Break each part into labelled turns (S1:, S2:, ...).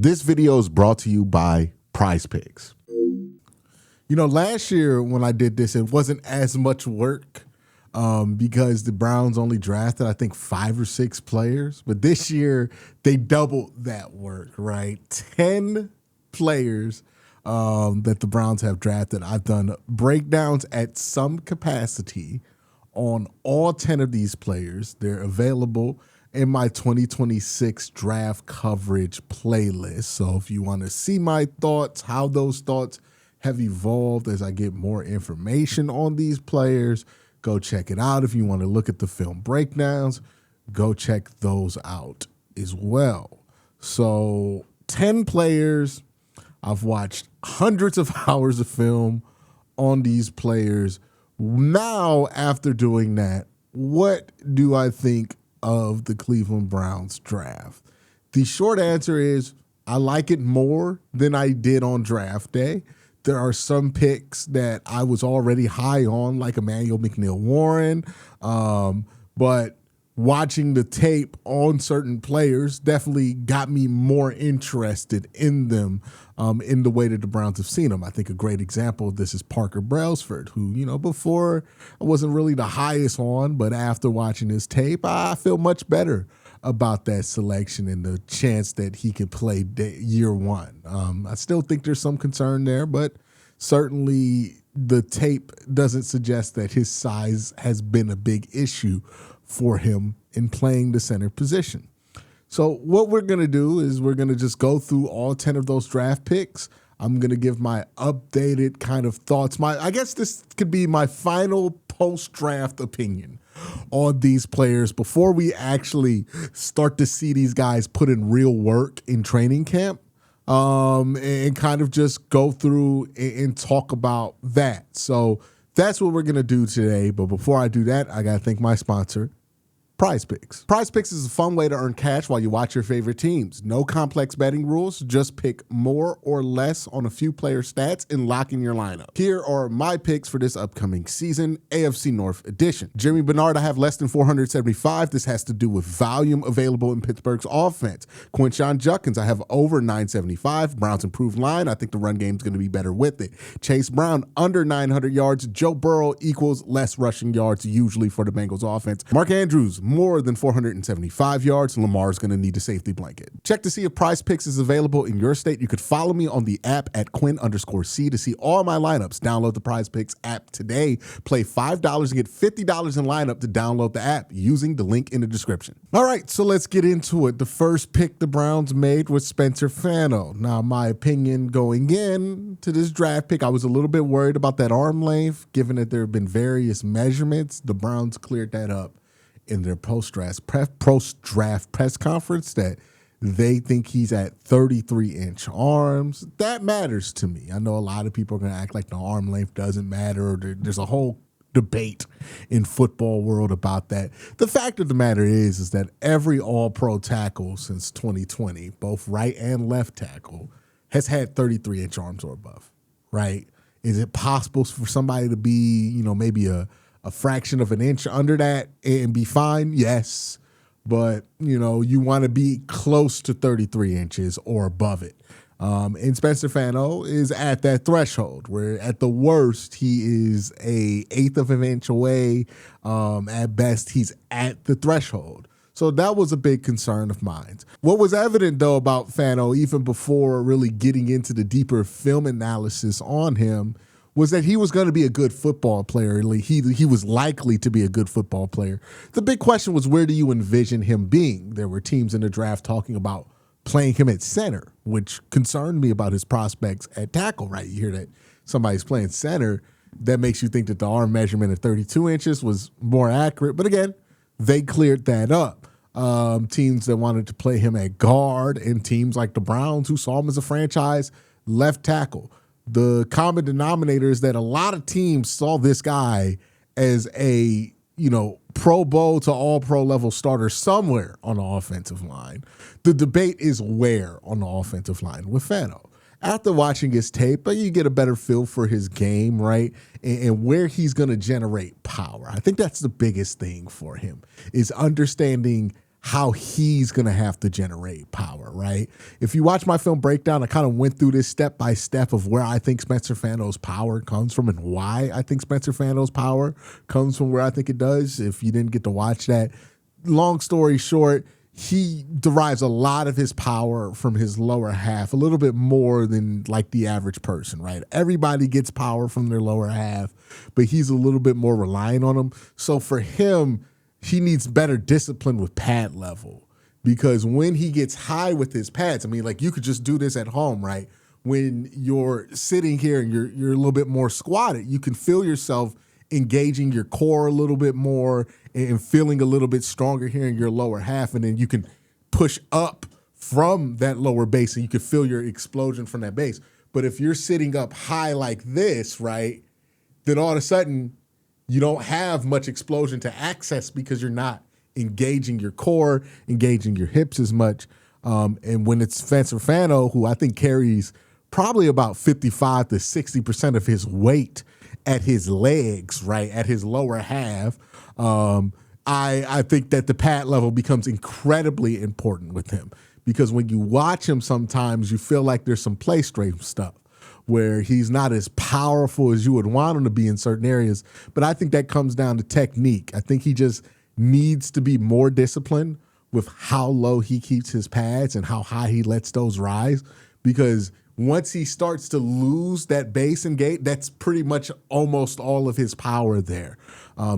S1: This video is brought to you by PrizePicks. You know, last year when I did this, it wasn't as much work because the Browns only drafted, I think, 5 or 6 players. But this year, they doubled that work, right? 10 players that the Browns have drafted. I've done breakdowns at some capacity on all 10 of these players. They're available in my 2026 draft coverage playlist. So if you want to see my thoughts, how those thoughts have evolved as I get more information on these players, go check it out. If you want to look at the film breakdowns, go check those out as well. So 10 players. I've watched hundreds of hours of film on these players. Now, after doing that, what do I think of the Cleveland Browns draft? The short answer is I like it more than I did on draft day. There are some picks that I was already high on, like Emanuel McNeel-Warren, but watching the tape on certain players definitely got me more interested in them in the way that the Browns have seen them. I think a great example of this is Parker Braillesford, who, you know, before I wasn't really the highest on, but after watching his tape, I feel much better about that selection and the chance that he could play year one. I still think there's some concern there, but certainly the tape doesn't suggest that his size has been a big issue for him in playing the center position. So what we're going to do is we're going to just go through all 10 of those draft picks. I'm going to give my updated kind of thoughts. I guess this could be my final post-draft opinion on these players before we actually start to see these guys put in real work in training camp, and kind of just go through and talk about that. So that's what we're going to do today. But before I do that, I got to thank my sponsor, PrizePicks. PrizePicks is a fun way to earn cash while you watch your favorite teams. No complex betting rules. Just pick more or less on a few player stats and lock in your lineup. Here are my picks for this upcoming season, AFC North edition. Jimmy Bernard, I have less than 475. This has to do with volume available in Pittsburgh's offense. Quincy Judkins, I have over 975. Browns improved line. I think the run game is going to be better with it. Chase Brown, under 900 yards. Joe Burrow equals less rushing yards usually for the Bengals offense. Mark Andrews, more than 475 yards. Lamar's going to need a safety blanket. Check to see if PrizePicks is available in your state. You could follow me on the app at Quinn_C to see all my lineups. Download the PrizePicks app today. Play $5 and get $50 in lineup to download the app using the link in the description. All right, so let's get into it. The first pick the Browns made was Spencer Fano. Now, my opinion going in to this draft pick, I was a little bit worried about that arm length, given that there have been various measurements. The Browns cleared that up in their post-draft press conference that they think he's at 33-inch arms. That matters to me. I know a lot of people are going to act like the arm length doesn't matter. There's a whole debate in football world about that. The fact of the matter is that every all-pro tackle since 2020, both right and left tackle, has had 33-inch arms or above, right? Is it possible for somebody to be, you know, maybe a fraction of an inch under that and be fine? Yes. But, you know, you want to be close to 33 inches or above it. And Spencer Fano is at that threshold where at the worst, he is a eighth of an inch away. At best, he's at the threshold. So that was a big concern of mine. What was evident, though, about Fano, even before really getting into the deeper film analysis on him, was that he was going to be a good football player. He was likely to be a good football player. The big question was, where do you envision him being? There were teams in the draft talking about playing him at center, which concerned me about his prospects at tackle, right? You hear that somebody's playing center, that makes you think that the arm measurement of 32 inches was more accurate. But again, they cleared that up. Teams that wanted to play him at guard and teams like the Browns who saw him as a franchise left tackle. The common denominator is that a lot of teams saw this guy as a, you know, Pro Bowl to all pro level starter somewhere on the offensive line. The debate is where on the offensive line with Fano. After watching his tape, you get a better feel for his game, right? And where he's going to generate power. I think that's the biggest thing for him is understanding how he's going to have to generate power, right? If you watch my film breakdown, I kind of went through this step by step of where I think Spencer Fano's power comes from and why I think Spencer Fano's power comes from where I think it does. If you didn't get to watch that, long story short, he derives a lot of his power from his lower half, a little bit more than like the average person, right? Everybody gets power from their lower half, but he's a little bit more reliant on them. So for him, he needs better discipline with pad level, because when he gets high with his pads, I mean, like you could just do this at home, right? When you're sitting here and you're a little bit more squatted, you can feel yourself engaging your core a little bit more and feeling a little bit stronger here in your lower half. And then you can push up from that lower base and you can feel your explosion from that base. But if you're sitting up high like this, right, then all of a sudden you don't have much explosion to access because you're not engaging your core, engaging your hips as much. And when it's Spencer Fano, who I think carries probably about 55 to 60% of his weight at his legs, right, at his lower half, I think that the pad level becomes incredibly important with him, because when you watch him sometimes you feel like there's some play strength stuff where he's not as powerful as you would want him to be in certain areas. But I think that comes down to technique. I think he just needs to be more disciplined with how low he keeps his pads and how high he lets those rise, because once he starts to lose that base and gate, that's pretty much almost all of his power there.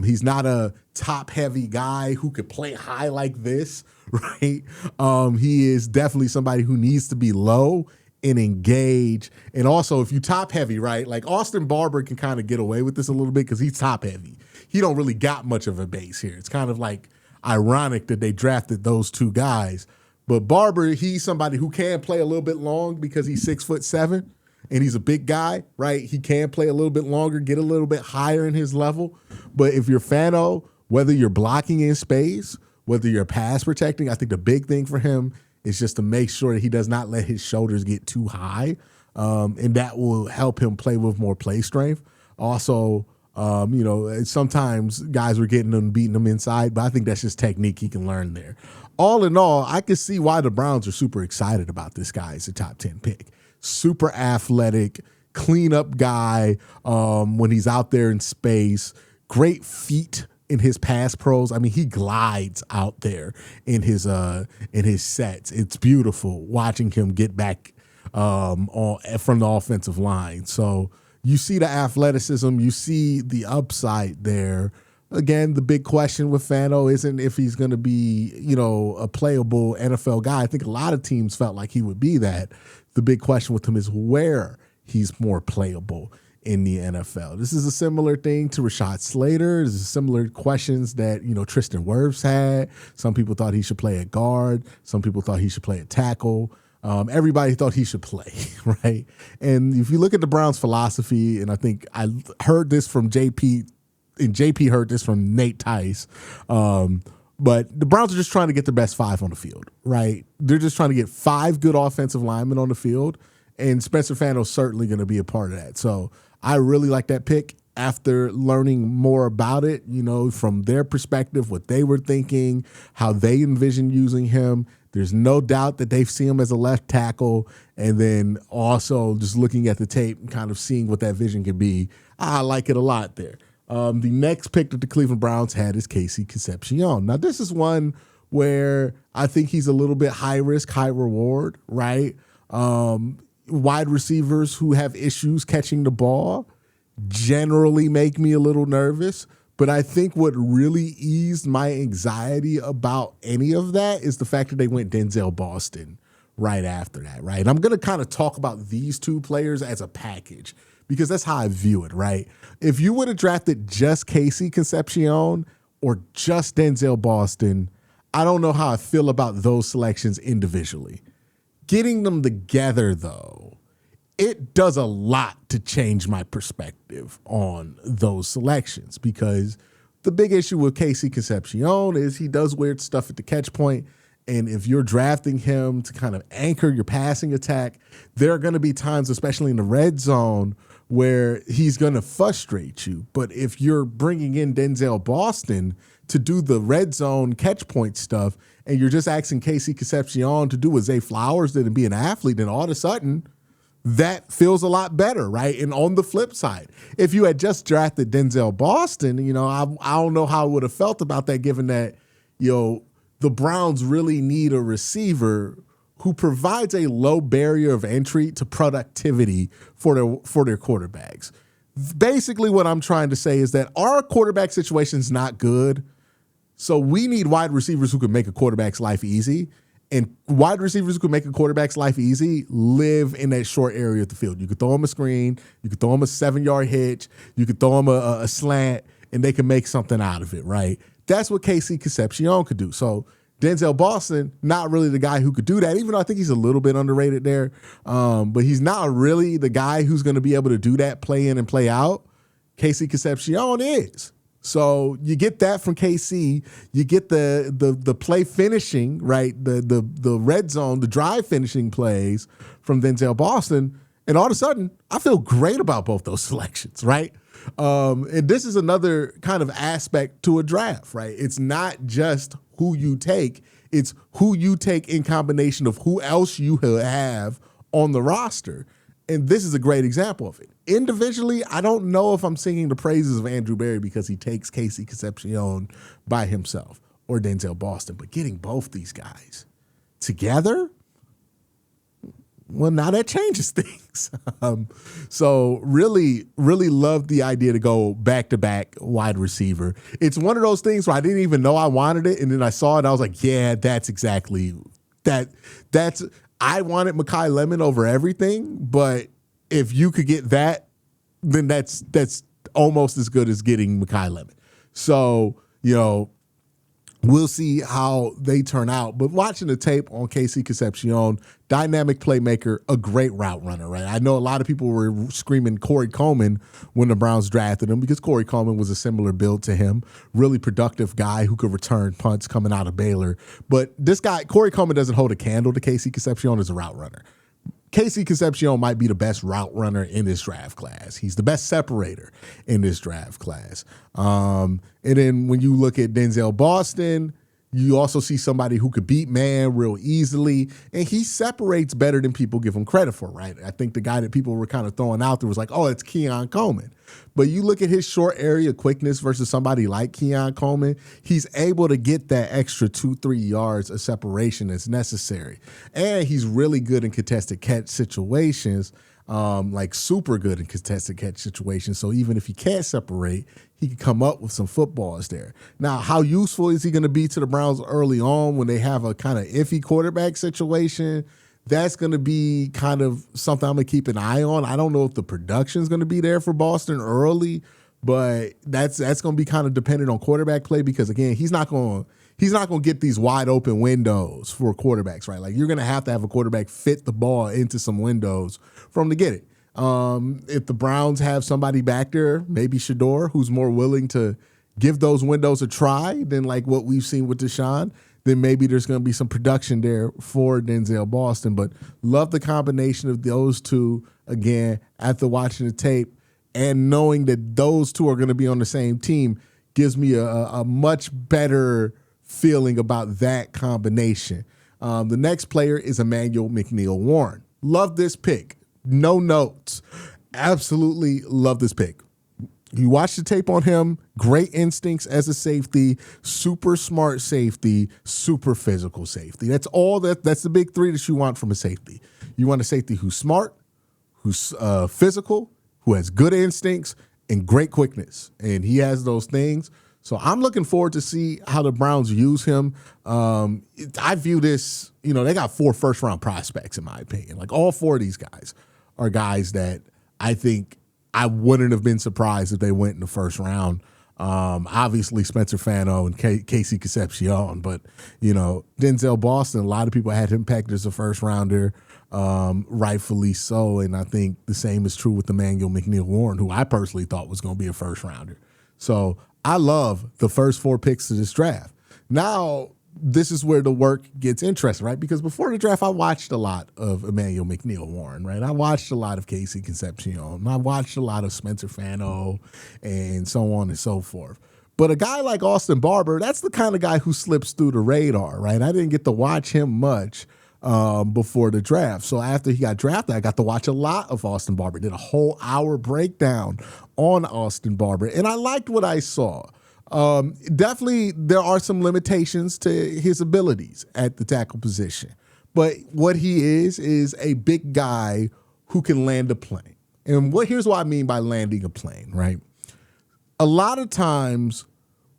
S1: He's not a top-heavy guy who could play high like this, right? He is definitely somebody who needs to be low and engage. And also, if you top-heavy, right, like Austin Barber can kind of get away with this a little bit because he's top-heavy. He don't really got much of a base here. It's kind of like ironic that they drafted those two guys. But Barber, he's somebody who can play a little bit long because he's 6'7" and he's a big guy, right? He can play a little bit longer, get a little bit higher in his level. But if you're Fano, whether you're blocking in space, whether you're pass protecting, I think the big thing for him is just to make sure that he does not let his shoulders get too high. And that will help him play with more play strength. Also, sometimes guys were getting them, beating them inside, but I think that's just technique he can learn there. All in all, I can see why the Browns are super excited about this guy as a top 10 pick. Super athletic, clean-up guy when he's out there in space. Great feet in his pass pros. I mean, he glides out there in his sets. It's beautiful watching him get back from the offensive line. So you see the athleticism, you see the upside there. Again, the big question with Fano isn't if he's going to be, a playable NFL guy. I think a lot of teams felt like he would be that. The big question with him is where he's more playable in the NFL. This is a similar thing to Rashad Slater. This is similar questions that, Tristan Wirfs had. Some people thought he should play at guard. Some people thought he should play at tackle. Everybody thought he should play, right? And if you look at the Browns' philosophy, and I think I heard this from JP, and JP heard this from Nate Tice, but the Browns are just trying to get the best five on the field, right? They're just trying to get 5 good offensive linemen on the field, and Spencer Fano's certainly going to be a part of that. So I really like that pick. After learning more about it, from their perspective, what they were thinking, how they envisioned using him, there's no doubt that they've seen him as a left tackle. And then also just looking at the tape and kind of seeing what that vision could be, I like it a lot there. The next pick that the Cleveland Browns had is Casey Concepcion. Now, this is one where I think he's a little bit high risk, high reward, right? Wide receivers who have issues catching the ball generally make me a little nervous. But I think what really eased my anxiety about any of that is the fact that they went Denzel Boston right after that, right? And I'm going to kind of talk about these two players as a package because that's how I view it, right? If you would have drafted just Casey Concepcion or just Denzel Boston, I don't know how I feel about those selections individually. Getting them together, though, it does a lot to change my perspective on those selections, because the big issue with Casey Concepcion is he does weird stuff at the catch point. And if you're drafting him to kind of anchor your passing attack, there are going to be times, especially in the red zone, where he's going to frustrate you. But if you're bringing in Denzel Boston to do the red zone catch point stuff, and you're just asking Casey Concepcion to do what Zay Flowers did and be an athlete, then all of a sudden that feels a lot better, right? And on the flip side, if you had just drafted Denzel Boston, I don't know how I would have felt about that, given that, the Browns really need a receiver who provides a low barrier of entry to productivity for their quarterbacks. Basically, what I'm trying to say is that our quarterback situation is not good, so we need wide receivers who can make a quarterback's life easy. And wide receivers who can make a quarterback's life easy live in that short area of the field. You could throw them a screen, you could throw them a 7-yard hitch, you could throw them a slant, and they can make something out of it, right? That's what Casey Concepcion could do. So Denzel Boston, not really the guy who could do that, even though I think he's a little bit underrated there. But he's not really the guy who's going to be able to do that play in and play out. Casey Concepcion is. So you get that from KC. You get the play finishing, right? The red zone, the drive finishing plays from Denzel Boston. And all of a sudden, I feel great about both those selections, right? And this is another kind of aspect to a draft, right? It's not just who you take. It's who you take in combination of who else you have on the roster. And this is a great example of it. Individually, I don't know if I'm singing the praises of Andrew Berry because he takes Casey Concepcion by himself or Denzel Boston, but getting both these guys together, well, now that changes things. So really, really love the idea to go back-to-back wide receiver. It's one of those things where I didn't even know I wanted it, and then I saw it, I was like, yeah, that's exactly that. I wanted Mekhi Lemon over everything, but if you could get that, then that's almost as good as getting Mekhi Lemon. So, we'll see how they turn out. But watching the tape on Casey Concepcion, dynamic playmaker, a great route runner, right? I know a lot of people were screaming Corey Coleman when the Browns drafted him because Corey Coleman was a similar build to him. Really productive guy who could return punts coming out of Baylor. But this guy, Corey Coleman, doesn't hold a candle to Casey Concepcion as a route runner. Casey Concepcion might be the best route runner in this draft class. He's the best separator in this draft class. And then when you look at Denzel Boston, you also see somebody who could beat man real easily, and he separates better than people give him credit for, right? I think the guy that people were kind of throwing out there was like, oh, it's Keon Coleman. But you look at his short area quickness versus somebody like Keon Coleman, he's able to get that extra 2-3 yards of separation that's necessary. And he's really good in contested catch situations, like super good in contested catch situations. So even if he can't separate, he can come up with some footballs there. Now, how useful is he going to be to the Browns early on when they have a kind of iffy quarterback situation? That's going to be kind of something I'm going to keep an eye on. I don't know if the production is going to be there for Boston early, but that's going to be kind of dependent on quarterback play because, again, he's not going to get these wide open windows for quarterbacks, right? Like, you're going to have a quarterback fit the ball into some windows for him to get it. If the Browns have somebody back there, maybe Shador, who's more willing to give those windows a try than like what we've seen with Deshaun, then maybe there's going to be some production there for Denzel Boston. But love the combination of those two, again, after watching the tape and knowing that those two are going to be on the same team gives me a much better feeling about that combination. The next player is Emanuel McNeel Warren. Love this pick. No notes. Absolutely love this pick. You watch the tape on him, great instincts as a safety, super smart safety, super physical safety. That's the big three that you want from a safety. You want a safety who's smart, who's physical, who has good instincts, and great quickness. And he has those things. So I'm looking forward to see how the Browns use him. I view this, they got 4 first-round prospects, in my opinion. Like, all 4 of these guys are guys that I think I wouldn't have been surprised if they went in the first round. Obviously, Spencer Fano and Casey Concepcion, but, Denzel Boston, a lot of people had him pegged as a first-rounder, rightfully so, and I think the same is true with Emanuel McNeel Warren, who I personally thought was going to be a first-rounder. So I love the first 4 picks of this draft. Now, this is where the work gets interesting, right? Because before the draft, I watched a lot of Emanuel McNeel Warren, right? I watched a lot of Casey Concepcion. I watched a lot of Spencer Fano and so on and so forth. But a guy like Austin Barber, that's the kind of guy who slips through the radar, right? I didn't get to watch him much before the draft. So after he got drafted, I got to watch a lot of Austin Barber. Did a whole hour breakdown on Austin Barber, and I liked what I saw. Definitely, there are some limitations to his abilities at the tackle position. But what he is a big guy who can land a plane. And here's what I mean by landing a plane, right? A lot of times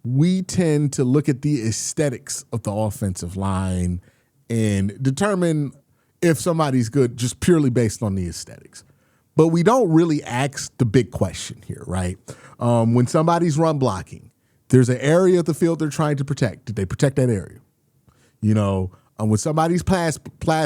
S1: we tend to look at the aesthetics of the offensive line and determine if somebody's good just purely based on the aesthetics. But we don't really ask the big question here, right? When somebody's run blocking, there's an area of the field they're trying to protect. Did they protect that area? When somebody's pass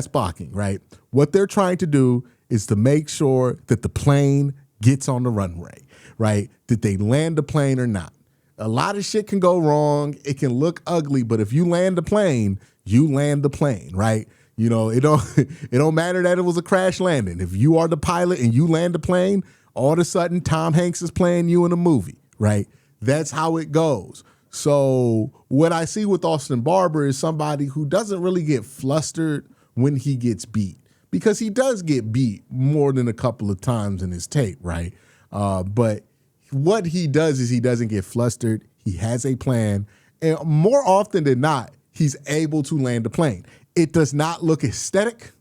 S1: blocking, right, what they're trying to do is to make sure that the plane gets on the runway, right? Did they land the plane or not? A lot of shit can go wrong. It can look ugly, but if you land the plane, you land the plane, right? It don't matter that it was a crash landing. If you are the pilot and you land the plane, all of a sudden Tom Hanks is playing you in a movie, right? That's how it goes. So what I see with Austin Barber is somebody who doesn't really get flustered when he gets beat, because he does get beat more than a couple of times in his tape, right? But what he does is he doesn't get flustered. He has a plan. And more often than not, he's able to land a plane. It does not look aesthetic.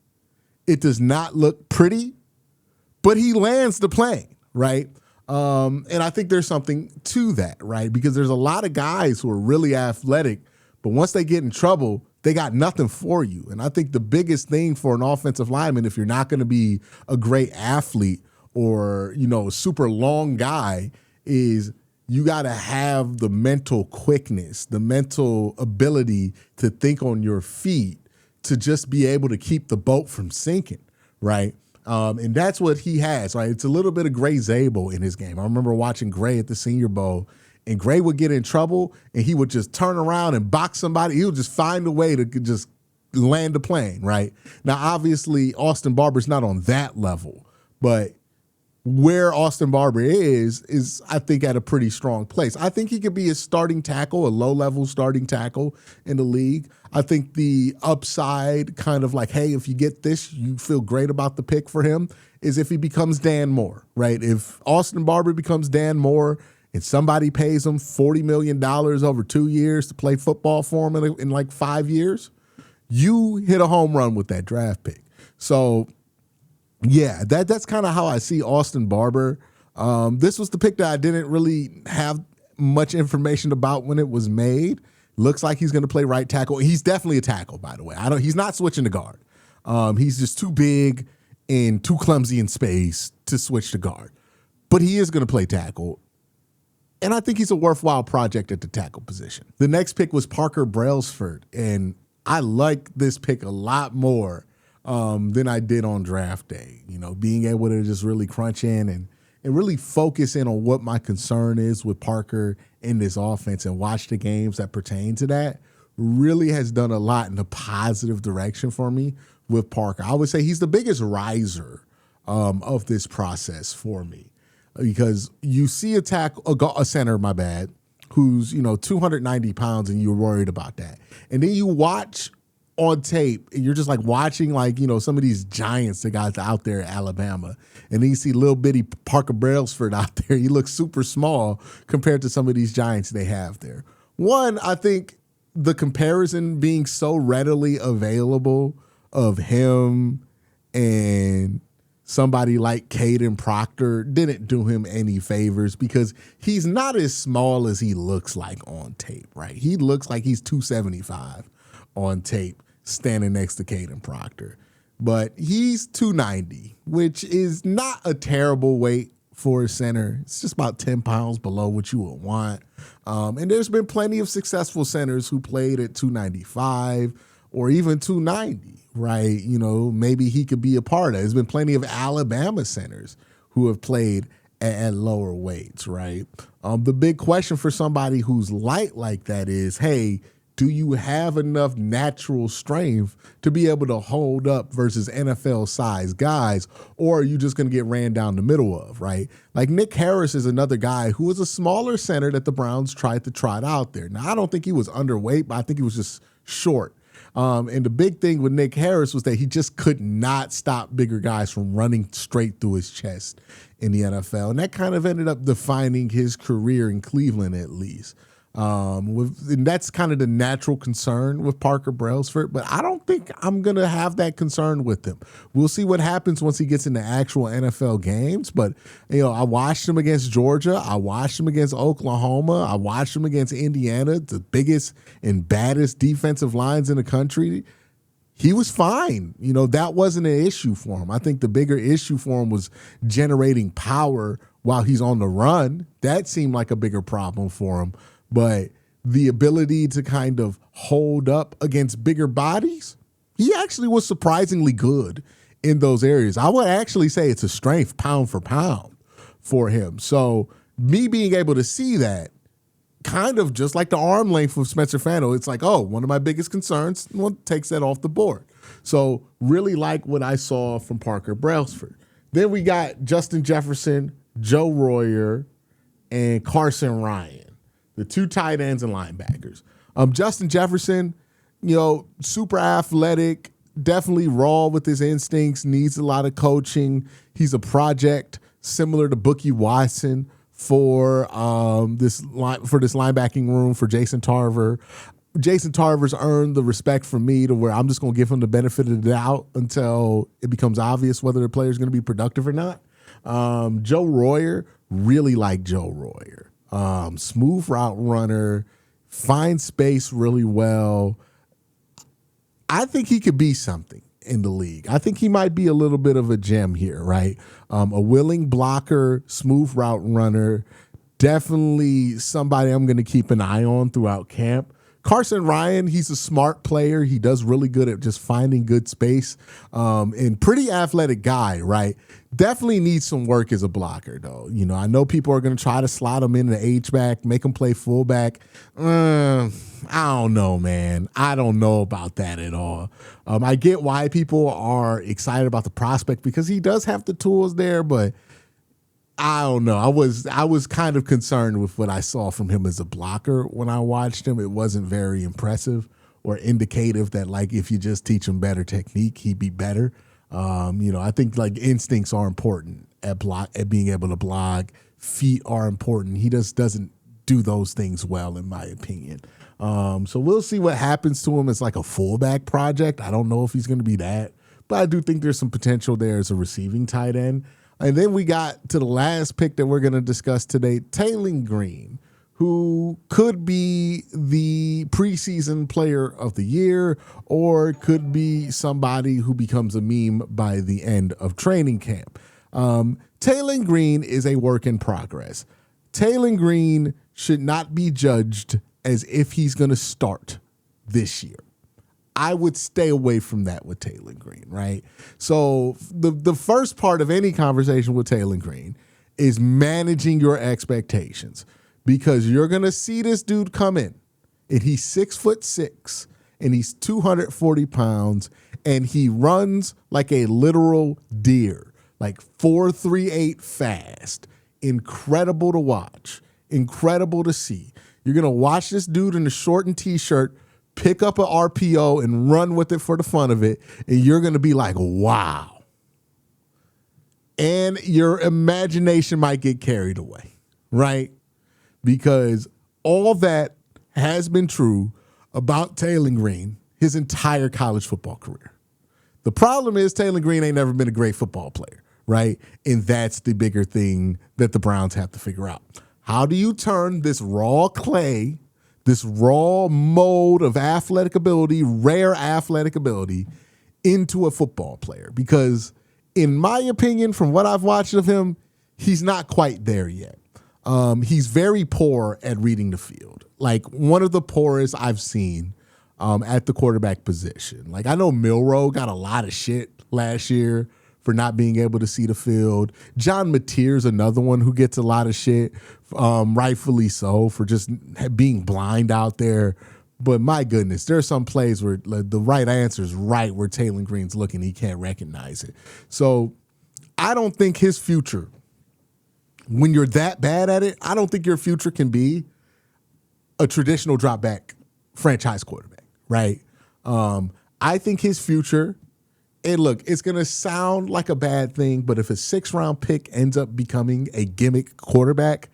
S1: It does not look pretty, but he lands the plane, right? And I think there's something to that, right? Because there's a lot of guys who are really athletic, but once they get in trouble, they got nothing for you. And I think the biggest thing for an offensive lineman, if you're not going to be a great athlete or, a super long guy, is you got to have the mental quickness, the mental ability to think on your feet, to just be able to keep the boat from sinking, right? And that's what he has, right? It's a little bit of Gray Zabel in his game. I remember watching Gray at the Senior Bowl, and Gray would get in trouble, and he would just turn around and box somebody. He would just find a way to just land a plane, right? Now, obviously, Austin Barber's not on that level, but where Austin Barber is I think at a pretty strong place. I think he could be a starting tackle, a low-level starting tackle in the league. I think the upside, kind of like, hey, if you get this, you feel great about the pick for him, is if he becomes Dan Moore, right? If Austin Barber becomes Dan Moore and somebody pays him $40 million over 2 years to play football for him in like 5 years, you hit a home run with that draft pick. So yeah, that's kind of how I see Austin Barber. This was the pick that I didn't really have much information about when it was made. Looks like he's going to play right tackle. He's definitely a tackle, by the way. He's not switching to guard. He's just too big and too clumsy in space to switch to guard. But he is going to play tackle. And I think he's a worthwhile project at the tackle position. The next pick was Parker Braillesford, and I like this pick a lot more than I did on draft day. Being able to just really crunch in and really focus in on what my concern is with Parker in this offense and watch the games that pertain to that really has done a lot in a positive direction for me with Parker. I would say he's the biggest riser of this process for me, because you see a center, who's 290 pounds, and you're worried about that, and then you watch on tape, and you're just like watching some of these giants that got out there at Alabama, and then you see little bitty Parker Braillesford out there. He looks super small compared to some of these giants they have there. One, I think the comparison being so readily available of him and somebody like Caden Proctor didn't do him any favors, because he's not as small as he looks like on tape, right? He looks like he's 275 on tape standing next to Caden Proctor. But he's 290, which is not a terrible weight for a center. It's just about 10 pounds below what you would want. And there's been plenty of successful centers who played at 295 or even 290, right? Maybe he could be a part of it. There's been plenty of Alabama centers who have played at lower weights, right? The big question for somebody who's light like that is, hey, do you have enough natural strength to be able to hold up versus NFL-sized guys, or are you just going to get ran down the middle of, right? Like Nick Harris is another guy who is a smaller center that the Browns tried to trot out there. Now, I don't think he was underweight, but I think he was just short. And the big thing with Nick Harris was that he just could not stop bigger guys from running straight through his chest in the NFL. And that kind of ended up defining his career in Cleveland, at least. And that's kind of the natural concern with Parker Braillesford, but I don't think I'm going to have that concern with him. We'll see what happens once he gets into actual NFL games, but I watched him against Georgia. I watched him against Oklahoma. I watched him against Indiana, the biggest and baddest defensive lines in the country. He was fine. That wasn't an issue for him. I think the bigger issue for him was generating power while he's on the run. That seemed like a bigger problem for him. But the ability to kind of hold up against bigger bodies, he actually was surprisingly good in those areas. I would actually say it's a strength pound for pound for him. So me being able to see that, kind of just like the arm length of Spencer Fano, it's like, one of my biggest concerns, takes that off the board. So really like what I saw from Parker Braillesford. Then we got Justin Jefferson, Joe Royer, and Carson Ryan. The two tight ends and linebackers. Justin Jefferson, super athletic, definitely raw with his instincts, needs a lot of coaching. He's a project similar to Bookie Watson for this linebacking room for Jason Tarver. Jason Tarver's earned the respect from me to where I'm just going to give him the benefit of the doubt until it becomes obvious whether the player is going to be productive or not. Joe Royer, really like Joe Royer. Smooth route runner, finds space really well. I think he could be something in the league. I think he might be a little bit of a gem here, right? A willing blocker, smooth route runner, definitely somebody I'm going to keep an eye on throughout camp. Carson Ryan, he's a smart player. He does really good at just finding good space, and pretty athletic guy, right? Definitely needs some work as a blocker, though. I know people are going to try to slot him in the H-back, make him play fullback. I don't know, man. I don't know about that at all. I get why people are excited about the prospect because he does have the tools there, but I don't know. I was kind of concerned with what I saw from him as a blocker when I watched him. It wasn't very impressive or indicative that, like, if you just teach him better technique, he'd be better. I think like instincts are important at being able to block. Feet are important. He just doesn't do those things well, in my opinion. So we'll see what happens to him as like a fullback project. I don't know if he's going to be that, but I do think there's some potential there as a receiving tight end. And then we got to the last pick that we're going to discuss today, Taylor Green, who could be the preseason player of the year or could be somebody who becomes a meme by the end of training camp. Taylor Green is a work in progress. Taylor Green should not be judged as if he's going to start this year. I would stay away from that with Taylor Green, right? So the first part of any conversation with Taylor Green is managing your expectations, because you're going to see this dude come in and he's 6'6" and he's 240 pounds and he runs like a literal deer, like 4.38 fast. Incredible to watch, incredible to see. You're going to watch this dude in a shortened t-shirt pick up an RPO and run with it for the fun of it, and you're going to be like, wow. And your imagination might get carried away, right? Because all that has been true about Taylor Green his entire college football career. The problem is Taylor Green ain't never been a great football player, right? And that's the bigger thing that the Browns have to figure out. How do you turn this raw clay, this raw mold of athletic ability, rare athletic ability, into a football player? Because in my opinion, from what I've watched of him, he's not quite there yet. He's very poor at reading the field. Like one of the poorest I've seen at the quarterback position. Like I know Milroe got a lot of shit last year for not being able to see the field. John Mateer's another one who gets a lot of shit, rightfully so, for just being blind out there. But my goodness, there are some plays where the right answer is right where Taylor Green's looking. He can't recognize it. So I don't think his future, when you're that bad at it, I don't think your future can be a traditional drop back franchise quarterback, right? I think his future, and look, it's going to sound like a bad thing, but if a 6th-round pick ends up becoming a gimmick quarterback,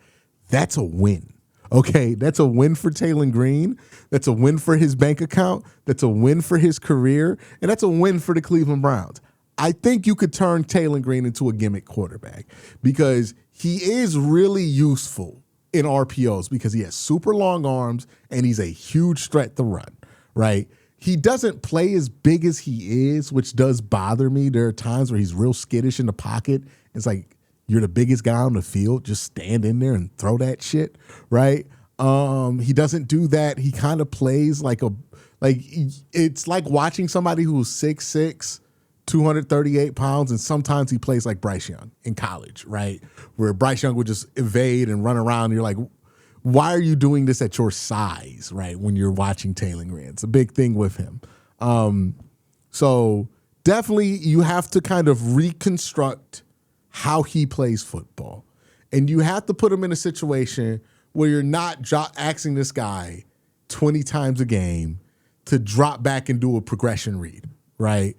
S1: that's a win. Okay, that's a win for Taylor Green. That's a win for his bank account. That's a win for his career. And that's a win for the Cleveland Browns. I think you could turn Taylor Green into a gimmick quarterback because he is really useful in RPOs because he has super long arms and he's a huge threat to run, right? He doesn't play as big as he is, which does bother me. There are times where he's real skittish in the pocket. It's like, you're the biggest guy on the field. Just stand in there and throw that shit, right? He doesn't do that. He kind of plays it's like watching somebody who's 6'6", 238 pounds, and sometimes he plays like Bryce Young in college, right? Where Bryce Young would just evade and run around. And you're like, why are you doing this at your size, right? When you're watching Taylor Green. It's a big thing with him. So definitely you have to kind of reconstruct how he plays football. And you have to put him in a situation where you're not asking this guy 20 times a game to drop back and do a progression read, right?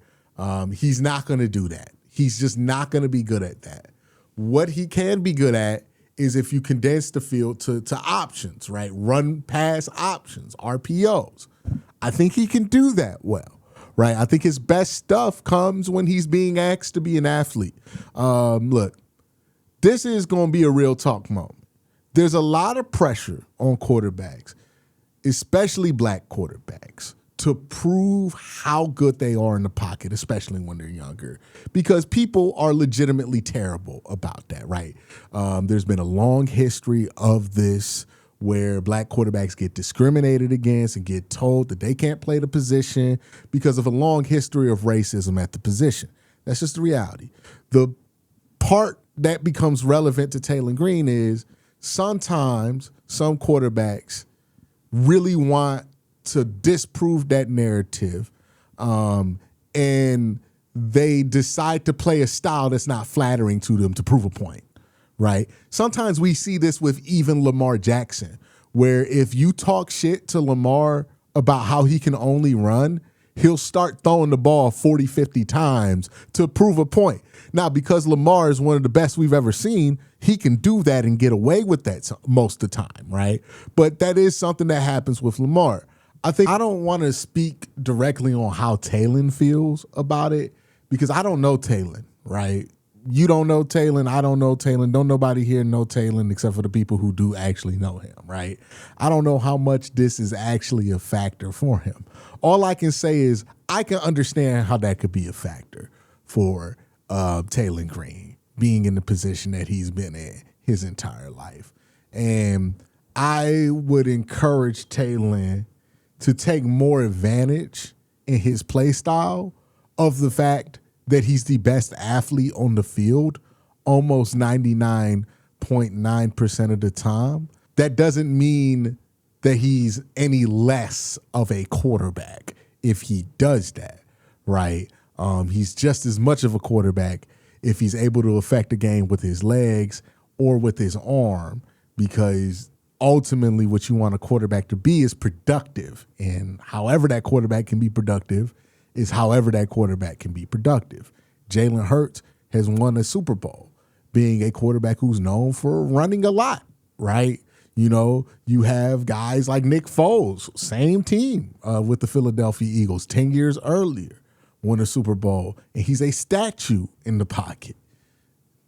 S1: He's not going to do that. He's just not going to be good at that. What he can be good at is if you condense the field to options, right? Run, pass options, RPOs. I think he can do that well. Right, I think his best stuff comes when he's being asked to be an athlete. Look, this is going to be a real talk moment. There's a lot of pressure on quarterbacks, especially black quarterbacks, to prove how good they are in the pocket, especially when they're younger, because people are legitimately terrible about that, right? There's been a long history of this where black quarterbacks get discriminated against and get told that they can't play the position because of a long history of racism at the position. That's just the reality. The part that becomes relevant to Taylor Green is sometimes some quarterbacks really want to disprove that narrative, and they decide to play a style that's not flattering to them to prove a point. Right? Sometimes we see this with even Lamar Jackson, where if you talk shit to Lamar about how he can only run, he'll start throwing the ball 40, 50 times to prove a point. Now, because Lamar is one of the best we've ever seen, he can do that and get away with that most of the time, right? But that is something that happens with Lamar. I don't want to speak directly on how Taylor feels about it because I don't know Taylor, right? You don't know Taylor. I don't know Taylor. Don't nobody here know Taylor except for the people who do actually know him, right? I don't know how much this is actually a factor for him. All I can say is I can understand how that could be a factor for Taylor Green being in the position that he's been in his entire life. And I would encourage Taylor to take more advantage in his play style of the fact that he's the best athlete on the field almost 99.9% of the time. That doesn't mean that he's any less of a quarterback if he does that, right? He's just as much of a quarterback if he's able to affect the game with his legs or with his arm, because ultimately what you want a quarterback to be is productive. And however that quarterback can be productive is however that quarterback can be productive. Jalen Hurts has won a Super Bowl being a quarterback who's known for running a lot, right? You know, you have guys like Nick Foles, same team with the Philadelphia Eagles 10 years earlier, won a Super Bowl, and he's a statue in the pocket.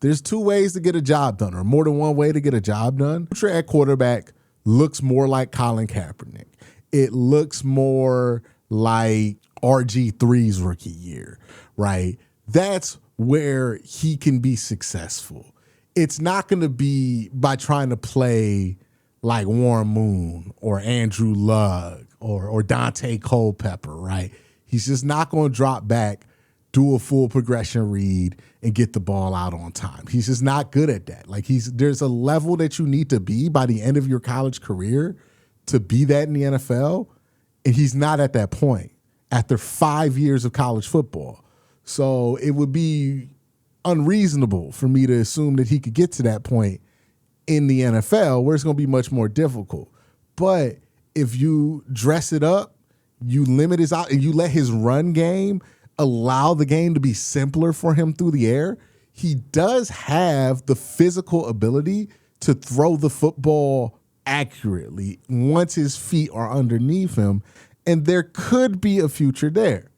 S1: There's two ways to get a job done, or more than one way to get a job done. Future at quarterback looks more like Colin Kaepernick. It looks more like RG3's rookie year, right? That's where he can be successful. It's not going to be by trying to play like Warren Moon or Andrew Luck or Dante Culpepper, right? He's just not going to drop back, do a full progression read, and get the ball out on time. He's just not good at that. Like there's a level that you need to be by the end of your college career to be that in the NFL. And he's not at that point after 5 years of college football. So it would be unreasonable for me to assume that he could get to that point in the NFL, where it's going to be much more difficult. But if you dress it up, you limit his out, and you let his run game allow the game to be simpler for him through the air, he does have the physical ability to throw the football accurately once his feet are underneath him, and there could be a future there.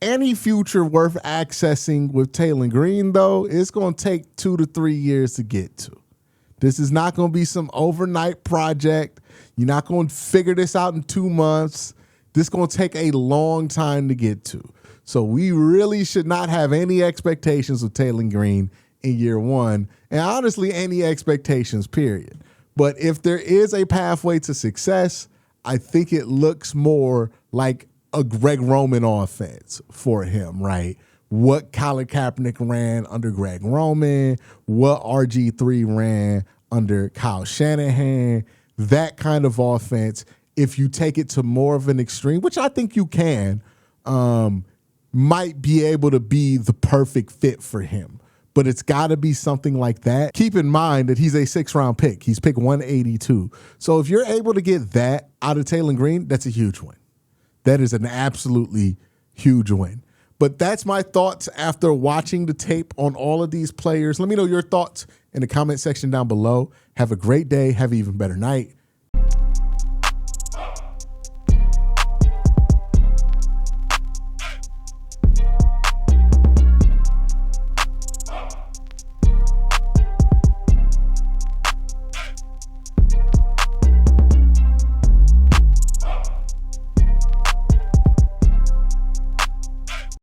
S1: Any future worth accessing with Taylor Green, though, it's going to take 2 to 3 years to get to. This is not going to be some overnight project. You're not going to figure this out in 2 months. This is going to take a long time to get to. So we really should not have any expectations of Taylor Green in year one, and honestly, any expectations, period. But if there is a pathway to success, I think it looks more like a Greg Roman offense for him, right? What Colin Kaepernick ran under Greg Roman, what RG3 ran under Kyle Shanahan, that kind of offense, if you take it to more of an extreme, which I think you can, might be able to be the perfect fit for him. But it's got to be something like that. Keep in mind that he's a 6th-round pick. He's pick 182. So if you're able to get that out of Taylor Green, that's a huge win. That is an absolutely huge win. But that's my thoughts after watching the tape on all of these players. Let me know your thoughts in the comment section down below. Have a great day. Have an even better night.